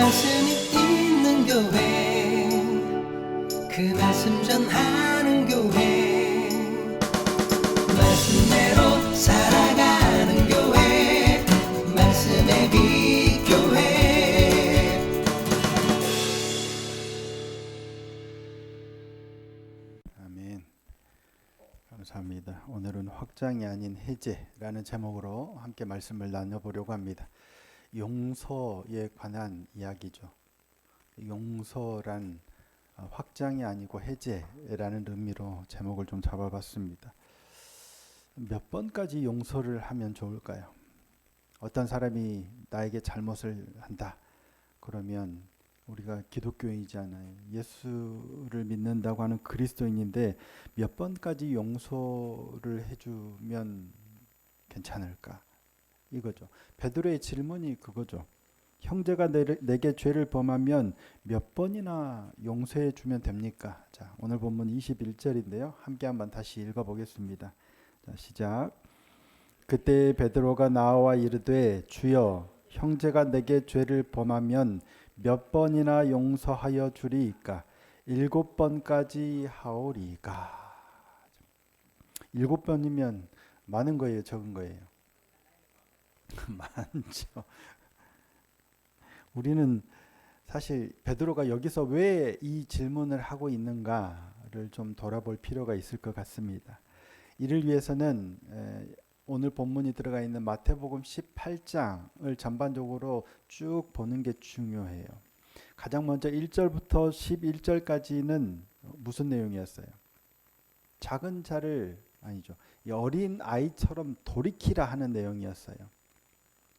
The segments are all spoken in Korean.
말씀이 있는 교회, 그 말씀 전하는 교회, 말씀대로 살아가는 교회, 말씀의 빛 교회. 아멘. 감사합니다. 오늘은 확장이 아닌 해제라는 제목으로 함께 말씀을 나눠보려고 합니다. 용서에 관한 이야기죠. 용서란 확장이 아니고 해제라는 의미로 제목을 좀 잡아봤습니다. 몇 번까지 용서를 하면 좋을까요? 어떤 사람이 나에게 잘못을 한다. 그러면 우리가 기독교인이잖아요. 예수를 믿는다고 하는 그리스도인인데 몇 번까지 용서를 해주면 괜찮을까? 이거죠. 베드로의 질문이 그거죠. 형제가 내게 죄를 범하면 몇 번이나 용서해 주면 됩니까? 자, 오늘 본문 21절인데요. 함께 한번 다시 읽어보겠습니다. 자, 시작. 그때 베드로가 나와 이르되 주여 형제가 내게 죄를 범하면 몇 번이나 용서하여 주리이까? 7번까지 하오리이까? 7번이면 많은 거예요, 적은 거예요? 많죠. 우리는 사실 베드로가 여기서 왜 이 질문을 하고 있는가를 좀 돌아볼 필요가 있을 것 같습니다. 이를 위해서는 오늘 본문이 들어가 있는 마태복음 18장을 전반적으로 쭉 보는 게 중요해요. 가장 먼저 1절부터 11절까지는 무슨 내용이었어요? 작은 자를 아니죠. 어린 아이처럼 돌이키라 하는 내용이었어요.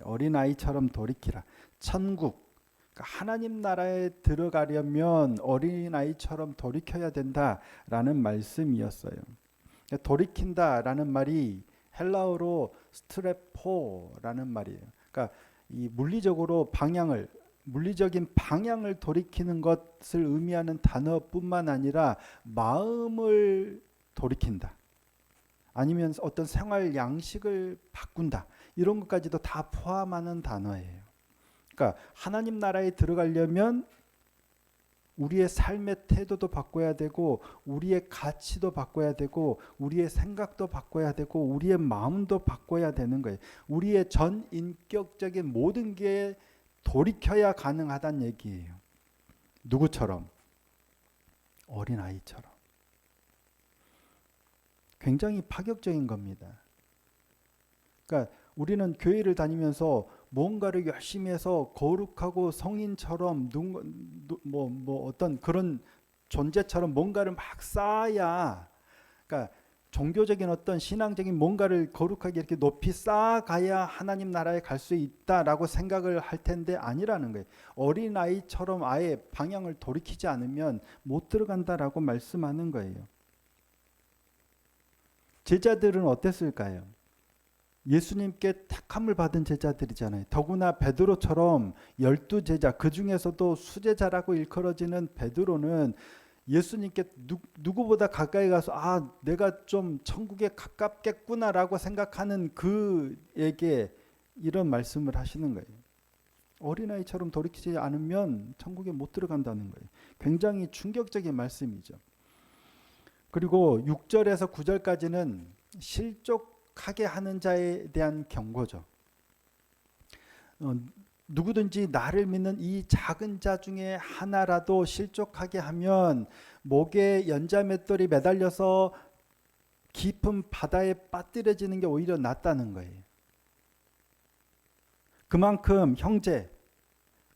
어린 아이처럼 돌이키라. 천국, 그러니까 하나님 나라에 들어가려면 어린 아이처럼 돌이켜야 된다라는 말씀이었어요. 돌이킨다라는 말이 헬라어로 스트레포라는 말이에요. 그러니까 이 물리적인 방향을 돌이키는 것을 의미하는 단어뿐만 아니라 마음을 돌이킨다. 아니면 어떤 생활 양식을 바꾼다. 이런 것까지도 다 포함하는 단어예요. 그러니까 하나님 나라에 들어가려면 우리의 삶의 태도도 바꿔야 되고 우리의 가치도 바꿔야 되고 우리의 생각도 바꿔야 되고 우리의 마음도 바꿔야 되는 거예요. 우리의 전 인격적인 모든 게 돌이켜야 가능하다는 얘기예요. 누구처럼? 어린아이처럼. 굉장히 파격적인 겁니다. 그러니까 우리는 교회를 다니면서 뭔가를 열심히 해서 거룩하고 성인처럼 어떤 그런 존재처럼 뭔가를 막 쌓아야, 그러니까 종교적인 어떤 신앙적인 뭔가를 거룩하게 이렇게 높이 쌓아가야 하나님 나라에 갈 수 있다라고 생각을 할 텐데 아니라는 거예요. 어린아이처럼 아예 방향을 돌이키지 않으면 못 들어간다라고 말씀하는 거예요. 제자들은 어땠을까요? 예수님께 택함을 받은 제자들이잖아요. 더구나 베드로처럼 12제자, 그 중에서도 수제자라고 일컬어지는 베드로는 예수님께 누구보다 가까이 가서 내가 좀 천국에 가깝겠구나라고 생각하는 그에게 이런 말씀을 하시는 거예요. 어린아이처럼 돌이키지 않으면 천국에 못 들어간다는 거예요. 굉장히 충격적인 말씀이죠. 그리고 6절에서 9절까지는 실족하게 하는 자에 대한 경고죠. 누구든지 나를 믿는 이 작은 자 중에 하나라도 실족하게 하면 목에 연자맷돌이 매달려서 깊은 바다에 빠뜨려지는 게 오히려 낫다는 거예요. 그만큼 형제,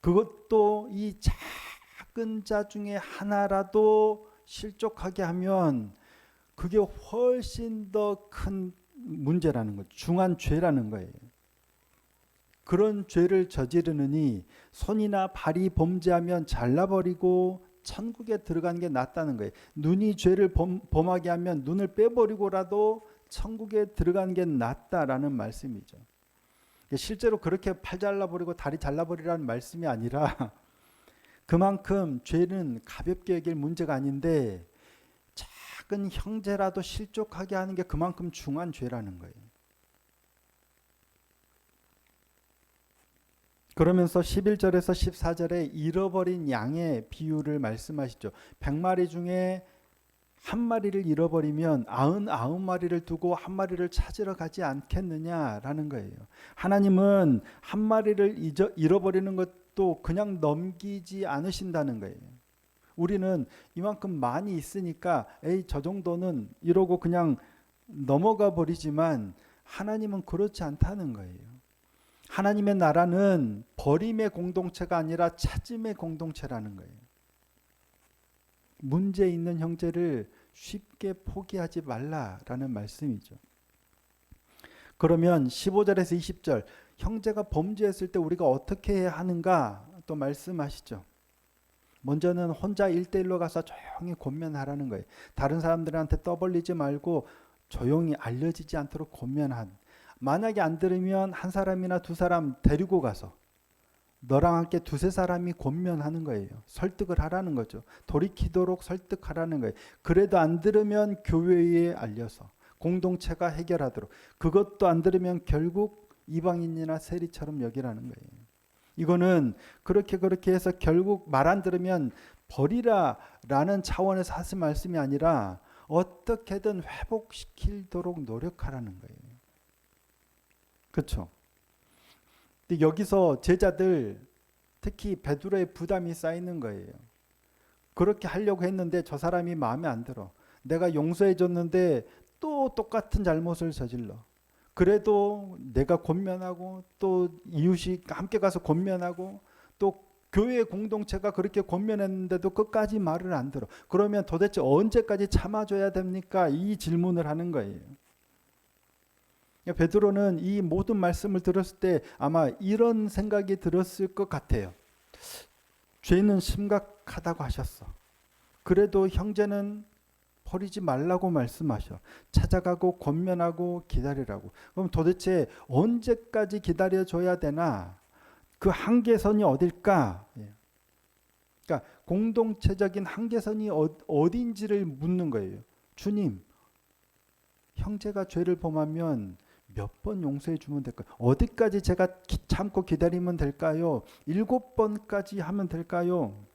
그것도 이 작은 자 중에 하나라도 실족하게 하면 그게 훨씬 더 큰 문제라는 거죠. 중한 죄라는 거예요. 그런 죄를 저지르느니 손이나 발이 범죄하면 잘라버리고 천국에 들어가는 게 낫다는 거예요. 눈이 죄를 범하게 하면 눈을 빼버리고라도 천국에 들어가는 게 낫다라는 말씀이죠. 실제로 그렇게 팔 잘라버리고 다리 잘라버리라는 말씀이 아니라 그만큼 죄는 가볍게 여길 문제가 아닌데 작은 형제라도 실족하게 하는 게 그만큼 중한 죄라는 거예요. 그러면서 11절에서 14절에 잃어버린 양의 비유를 말씀하시죠. 100마리 중에 한 마리를 잃어버리면 99마리를 두고 한 마리를 찾으러 가지 않겠느냐라는 거예요. 하나님은 한 마리를 잃어버리는 것도 그냥 넘기지 않으신다는 거예요. 우리는 이만큼 많이 있으니까 에이 저 정도는 이러고 그냥 넘어가 버리지만 하나님은 그렇지 않다는 거예요. 하나님의 나라는 버림의 공동체가 아니라 찾음의 공동체라는 거예요. 문제 있는 형제를 쉽게 포기하지 말라라는 말씀이죠. 그러면 15절에서 20절 형제가 범죄했을 때 우리가 어떻게 해야 하는가 또 말씀하시죠. 먼저는 혼자 1대1로 가서 조용히 권면하라는 거예요. 다른 사람들한테 떠벌리지 말고 조용히 알려지지 않도록 권면한. 만약에 안 들으면 한 사람이나 두 사람 데리고 가서 너랑 함께 두세 사람이 권면하는 거예요. 설득을 하라는 거죠. 돌이키도록 설득하라는 거예요. 그래도 안 들으면 교회에 알려서 공동체가 해결하도록. 그것도 안 들으면 결국 이방인이나 세리처럼 여기라는 거예요. 이거는 그렇게 해서 결국 말 안 들으면 버리라라는 차원에서 하신 말씀이 아니라 어떻게든 회복시키도록 노력하라는 거예요. 그렇죠? 근데 여기서 제자들 특히 베드로의 부담이 쌓이는 거예요. 그렇게 하려고 했는데 저 사람이 마음에 안 들어. 내가 용서해 줬는데 또 똑같은 잘못을 저질러. 그래도 내가 권면하고 또 이웃이 함께 가서 권면하고 또 교회 공동체가 그렇게 권면했는데도 끝까지 말을 안 들어. 그러면 도대체 언제까지 참아줘야 됩니까? 이 질문을 하는 거예요. 베드로는 이 모든 말씀을 들었을 때 아마 이런 생각이 들었을 것 같아요. 죄는 심각하다고 하셨어. 그래도 형제는 버리지 말라고 말씀하셔. 찾아가고 권면하고 기다리라고. 그럼 도대체 언제까지 기다려줘야 되나? 그 한계선이 어딜까? 그러니까 공동체적인 한계선이 어딘지를 묻는 거예요. 주님, 형제가 죄를 범하면 몇 번 용서해 주면 될까요? 어디까지 제가 참고 기다리면 될까요? 7번까지 하면 될까요?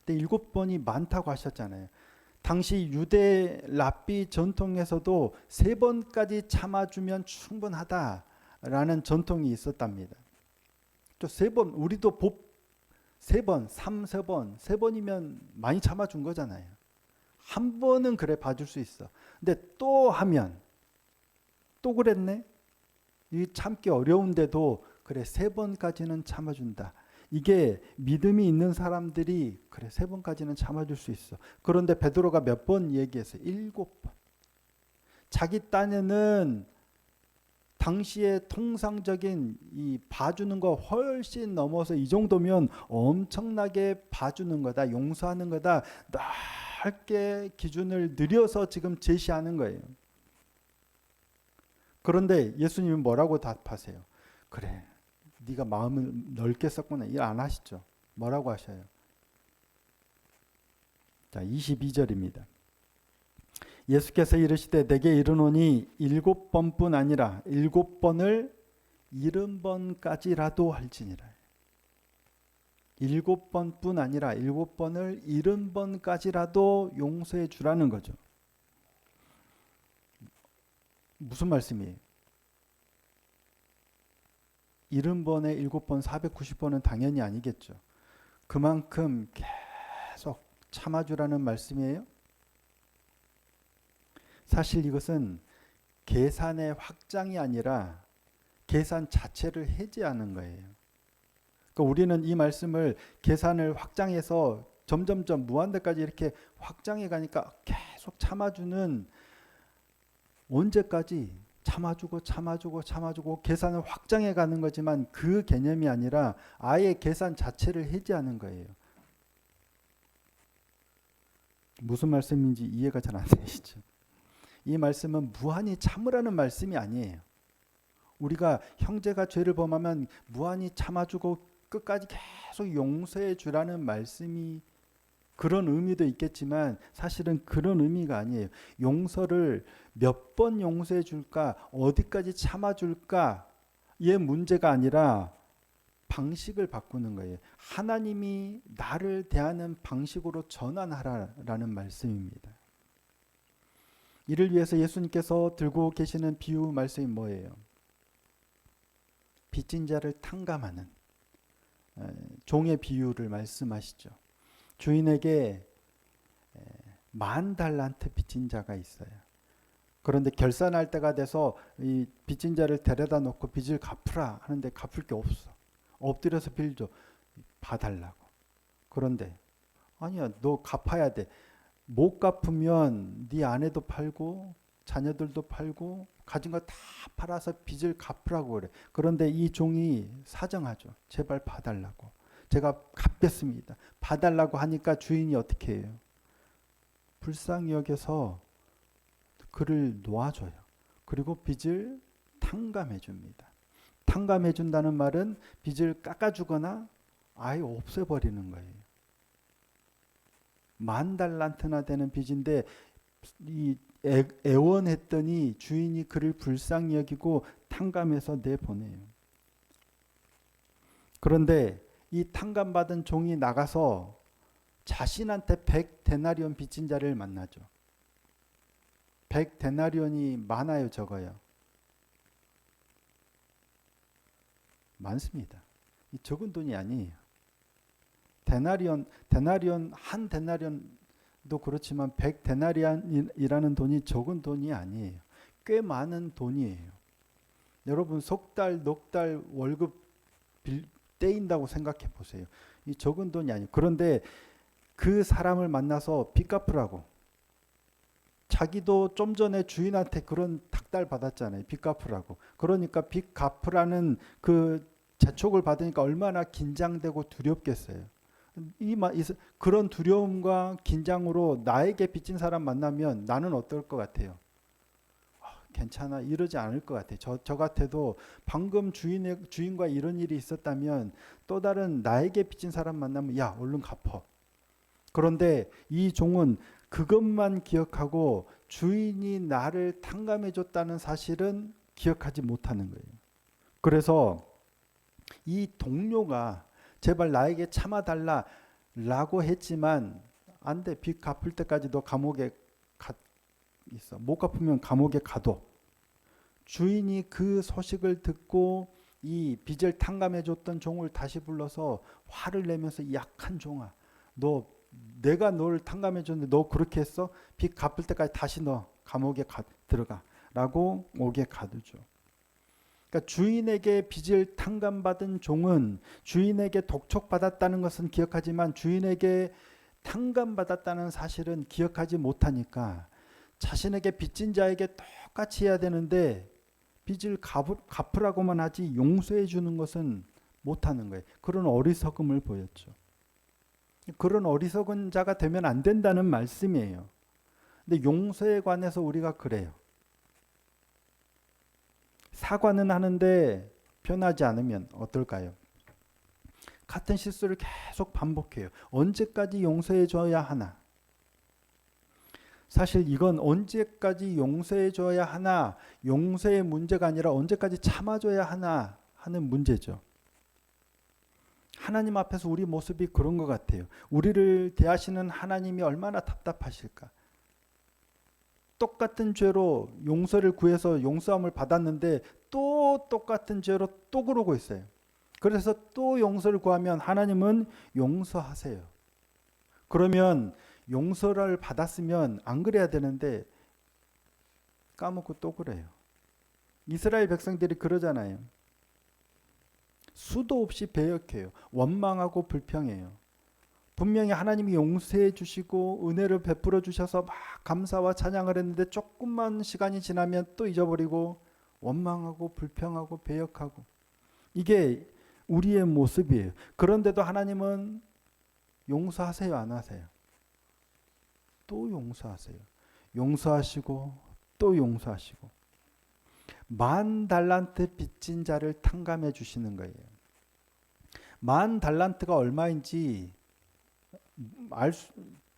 근데 7번이 많다고 하셨잖아요. 당시 유대 랍비 전통에서도 3번까지 참아주면 충분하다라는 전통이 있었답니다. 또 3번, 우리도 법 3번, 3번, 3번이면 많이 참아준 거잖아요. 한 번은 그래 봐줄 수 있어. 근데 또 하면 또 그랬네? 이 참기 어려운데도 그래 3번까지는 참아준다. 이게 믿음이 있는 사람들이 그래 3번까지는 참아줄 수 있어. 그런데 베드로가 몇 번 얘기했어요? 7번. 자기 딴에는 당시의 통상적인 이 봐주는 거 훨씬 넘어서 이 정도면 엄청나게 봐주는 거다. 용서하는 거다. 넓게 기준을 늘려서 지금 제시하는 거예요. 그런데 예수님은 뭐라고 답하세요? 그래, 네가 마음을 넓게 썼구나. 일 안 하시죠? 뭐라고 하셔요? 자, 22절입니다. 예수께서 이르시되 내게 이르노니 7번뿐 아니라 7번을 70번까지라도 할지니라. 7번뿐 아니라 7번을 70번까지라도 용서해 주라는 거죠. 무슨 말씀이에요? 70번에 7번, 490번은 당연히 아니겠죠. 그만큼 계속 참아주라는 말씀이에요. 사실 이것은 계산의 확장이 아니라 계산 자체를 해제하는 거예요. 그러니까 우리는 이 말씀을 계산을 확장해서 점점점 무한대까지 이렇게 확장해 가니까 계속 참아주는, 언제까지 참아주고 계산을 확장해 가는 거지만 그 개념이 아니라 아예 계산 자체를 해제하는 거예요. 무슨 말씀인지 이해가 잘 안 되시죠? 이 말씀은 무한히 참으라는 말씀이 아니에요. 우리가 형제가 죄를 범하면 무한히 참아주고 끝까지 계속 용서해 주라는 말씀이, 그런 의미도 있겠지만 사실은 그런 의미가 아니에요. 용서를 몇 번 용서해 줄까, 어디까지 참아 줄까의 문제가 아니라 방식을 바꾸는 거예요. 하나님이 나를 대하는 방식으로 전환하라라는 말씀입니다. 이를 위해서 예수님께서 들고 계시는 비유 말씀이 뭐예요? 빚진 자를 탕감하는 종의 비유를 말씀하시죠. 주인에게 10,000달란트 빚진 자가 있어요. 그런데 결산할 때가 돼서 이 빚진 자를 데려다 놓고 빚을 갚으라 하는데 갚을 게 없어. 엎드려서 빌죠. 봐달라고. 그런데 아니야, 너 갚아야 돼. 못 갚으면 네 아내도 팔고 자녀들도 팔고 가진 거 다 팔아서 빚을 갚으라고 그래. 그런데 이 종이 사정하죠. 제발 봐달라고. 제가 갚겠습니다. 봐달라고 하니까 주인이 어떻게 해요? 불쌍히 여겨서 그를 놓아줘요. 그리고 빚을 탕감해 줍니다. 탕감해 준다는 말은 빚을 깎아주거나 아예 없애버리는 거예요. 10,000달란트나 되는 빚인데 이 애원했더니 주인이 그를 불쌍히 여기고 탕감해서 내보내요. 그런데 이 탕감받은 종이 나가서 자신한테 100데나리온 빚진 자를 만나죠. 100데나리온이 많아요, 적어요? 많습니다. 이 적은 돈이 아니에요. 데나리온 한 데나리온도 그렇지만 100데나리온이라는 돈이 적은 돈이 아니에요. 꽤 많은 돈이에요. 여러분 석 달, 넉 달 월급 떼인다고 생각해 보세요. 이 적은 돈이 아니에요. 그런데 그 사람을 만나서 빚 갚으라고. 자기도 좀 전에 주인한테 그런 닥달 받았잖아요. 빚 갚으라고. 그러니까 빚 갚으라는 그 재촉을 받으니까 얼마나 긴장되고 두렵겠어요. 그런 두려움과 긴장으로 나에게 빚진 사람 만나면 나는 어떨 것 같아요? 괜찮아, 이러지 않을 것 같아요. 저 같아도 방금 주인과 이런 일이 있었다면 또 다른 나에게 빚진 사람 만나면 야, 얼른 갚어. 그런데 이 종은 그것만 기억하고 주인이 나를 탕감해 줬다는 사실은 기억하지 못하는 거예요. 그래서 이 동료가 제발 나에게 참아달라라고 했지만 안 돼. 빚 갚을 때까지 너 감옥에 있어. 못 갚으면 감옥에 가둬. 주인이 그 소식을 듣고 이 빚을 탕감해 줬던 종을 다시 불러서 화를 내면서 약한 종아, 내가 너를 탕감해 줬는데 너 그렇게 했어? 빚 갚을 때까지 다시 너 감옥에 들어가 라고 옥에 가두죠. 그러니까 주인에게 빚을 탕감받은 종은 주인에게 독촉받았다는 것은 기억하지만 주인에게 탕감받았다는 사실은 기억하지 못하니까 자신에게 빚진 자에게 똑같이 해야 되는데 빚을 갚으라고만 하지 용서해 주는 것은 못하는 거예요. 그런 어리석음을 보였죠. 그런 어리석은 자가 되면 안 된다는 말씀이에요. 근데 용서에 관해서 우리가 그래요. 사과는 하는데 변하지 않으면 어떨까요? 같은 실수를 계속 반복해요. 언제까지 용서해 줘야 하나? 사실 이건 언제까지 용서해 줘야 하나, 용서의 문제가 아니라 언제까지 참아줘야 하나 하는 문제죠. 하나님 앞에서 우리 모습이 그런 것 같아요. 우리를 대하시는 하나님이 얼마나 답답하실까? 똑같은 죄로 용서를 구해서 용서함을 받았는데 또 똑같은 죄로 또 그러고 있어요. 그래서 또 용서를 구하면 하나님은 용서하세요. 그러면 용서를 받았으면 안 그래야 되는데 까먹고 또 그래요. 이스라엘 백성들이 그러잖아요. 수도 없이 배역해요. 원망하고 불평해요. 분명히 하나님이 용서해 주시고 은혜를 베풀어 주셔서 막 감사와 찬양을 했는데 조금만 시간이 지나면 또 잊어버리고 원망하고 불평하고 배역하고, 이게 우리의 모습이에요. 그런데도 하나님은 용서하세요, 안 하세요? 또 용서하세요. 용서하시고 또 용서하시고 10,000달란트 빚진 자를 탕감해 주시는 거예요. 10,000달란트가 얼마인지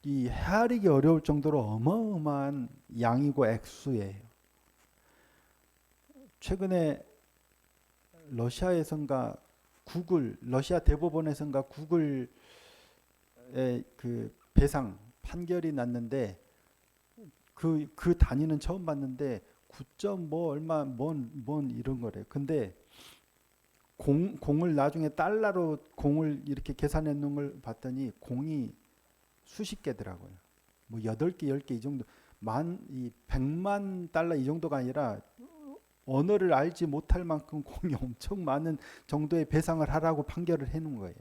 헤아리기 어려울 정도로 어마어마한 양이고 액수예요. 최근에 러시아에선가 구글 러시아 대법원에서인가 구글의 그 배상 판결이 났는데 그 단위는 처음 봤는데 9점 뭐 얼마 뭔 이런 거래. 근데 공을 나중에 달러로 공을 이렇게 계산해 놓은 걸 봤더니 공이 수십 개더라고요. 뭐 8개, 10개 이 정도 이 100만 달러 이 정도가 아니라 언어를 알지 못할 만큼 공이 엄청 많은 정도의 배상을 하라고 판결을 해 놓은 거예요.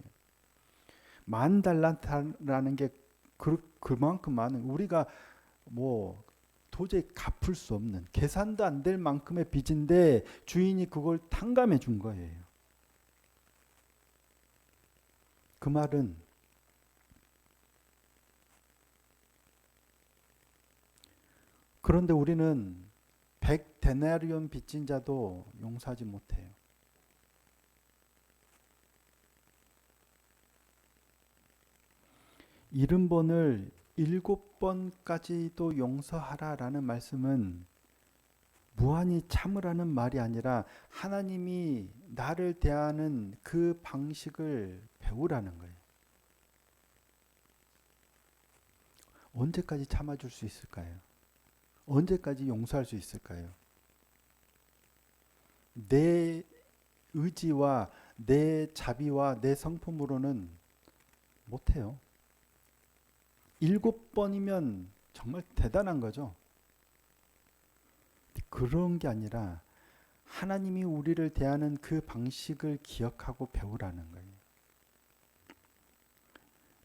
10,000달러라는 게 그만큼 많은 우리가 뭐 도저히 갚을 수 없는 계산도 안 될 만큼의 빚인데 주인이 그걸 탕감해 준 거예요. 그 말은 그런데 우리는 100데나리온 빚진 자도 용서하지 못해요. 일흔 번을 7번까지도 용서하라라는 말씀은 무한히 참으라는 말이 아니라 하나님이 나를 대하는 그 방식을 배우라는 거예요. 언제까지 참아줄 수 있을까요? 언제까지 용서할 수 있을까요? 내 의지와 내 자비와 내 성품으로는 못해요. 7번이면 정말 대단한 거죠. 그런 게 아니라 하나님이 우리를 대하는 그 방식을 기억하고 배우라는 거예요.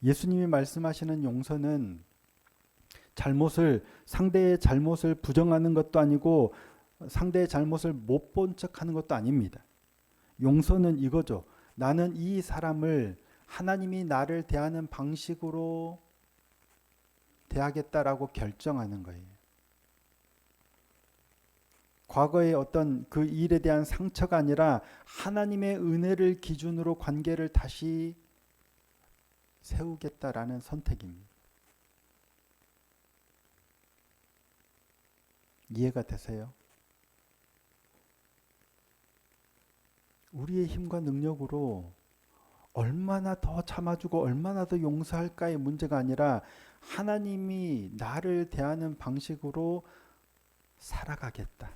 예수님이 말씀하시는 용서는 상대의 잘못을 부정하는 것도 아니고 상대의 잘못을 못 본 척하는 것도 아닙니다. 용서는 이거죠. 나는 이 사람을 하나님이 나를 대하는 방식으로 대하겠다라고 결정하는 거예요. 과거의 어떤 그 일에 대한 상처가 아니라 하나님의 은혜를 기준으로 관계를 다시 세우겠다라는 선택입니다. 이해가 되세요? 우리의 힘과 능력으로 얼마나 더 참아주고 얼마나 더 용서할까의 문제가 아니라 하나님이 나를 대하는 방식으로 살아가겠다.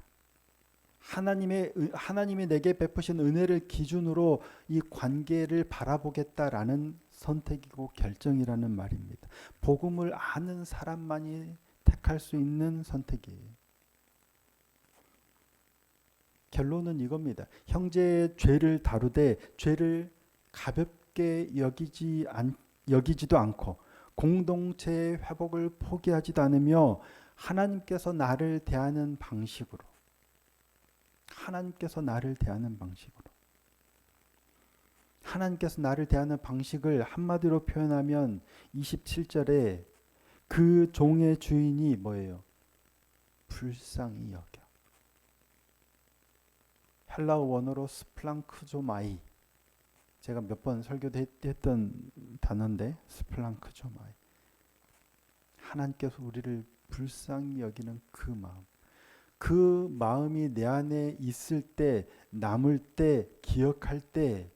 하나님이 내게 베푸신 은혜를 기준으로 이 관계를 바라보겠다라는 선택이고 결정이라는 말입니다. 복음을 아는 사람만이 택할 수 있는 선택이에요. 결론은 이겁니다. 형제의 죄를 다루되 죄를 가볍게 여기지도 않고 공동체의 회복을 포기하지도 않으며 하나님께서 나를 대하는 방식으로 하나님께서 나를 대하는 방식을 한마디로 표현하면 27절에 그 종의 주인이 뭐예요? 불쌍히 여겨. 헬라어 원어로 스플랑크조마이. 제가 몇 번 설교도 했던 단어인데 스플랑크조마이. 하나님께서 우리를 불쌍히 여기는 그 마음. 그 마음이 내 안에 있을 때, 남을 때, 기억할 때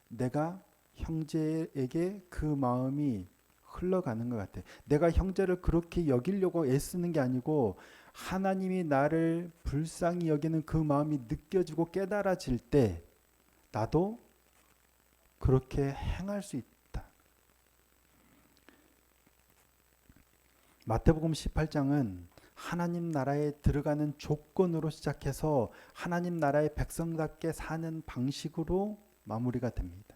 내가 형제에게 그 마음이 흘러가는 것 같아. 내가 형제를 그렇게 여기려고 애쓰는 게 아니고 하나님이 나를 불쌍히 여기는 그 마음이 느껴지고 깨달아질 때 나도 그렇게 행할 수 있다. 마태복음 18장은 하나님 나라에 들어가는 조건으로 시작해서 하나님 나라의 백성답게 사는 방식으로 마무리가 됩니다.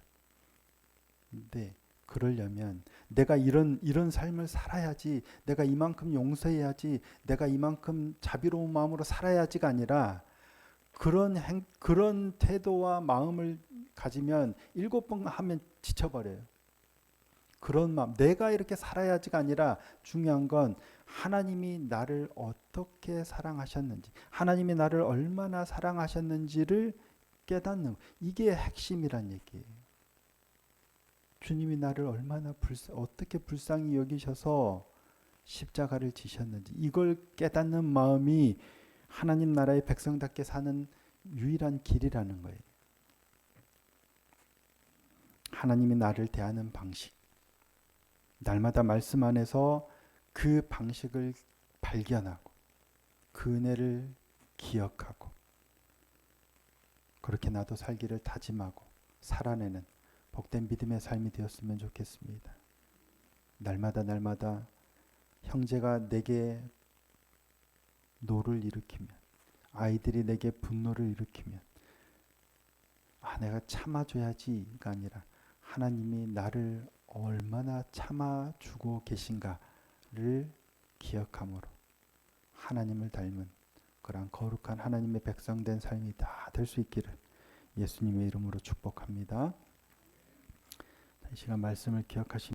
근데 그러려면 내가 이런 삶을 살아야지, 내가 이만큼 용서해야지, 내가 이만큼 자비로운 마음으로 살아야지가 아니라 그런 태도와 마음을 가지면 7번 하면 지쳐버려요. 그런 마음, 내가 이렇게 살아야지가 아니라 중요한 건 하나님이 나를 어떻게 사랑하셨는지, 하나님이 나를 얼마나 사랑하셨는지를 깨닫는, 이게 핵심이란 얘기예요. 주님이 나를 얼마나 어떻게 불쌍히 여기셔서 십자가를 지셨는지 이걸 깨닫는 마음이 하나님 나라의 백성답게 사는 유일한 길이라는 거예요. 하나님이 나를 대하는 방식, 날마다 말씀 안에서 그 방식을 발견하고 그 은혜를 기억하고 그렇게 나도 살기를 다짐하고 살아내는 복된 믿음의 삶이 되었으면 좋겠습니다. 날마다 형제가 내게 노를 일으키면, 아이들이 내게 분노를 일으키면 내가 참아줘야지가 아니라 하나님이 나를 얼마나 참아주고 계신가를 기억함으로 하나님을 닮은 그러한 거룩한 하나님의 백성된 삶이 다 될 수 있기를 예수님의 이름으로 축복합니다. 이 시간 말씀을 기억하시면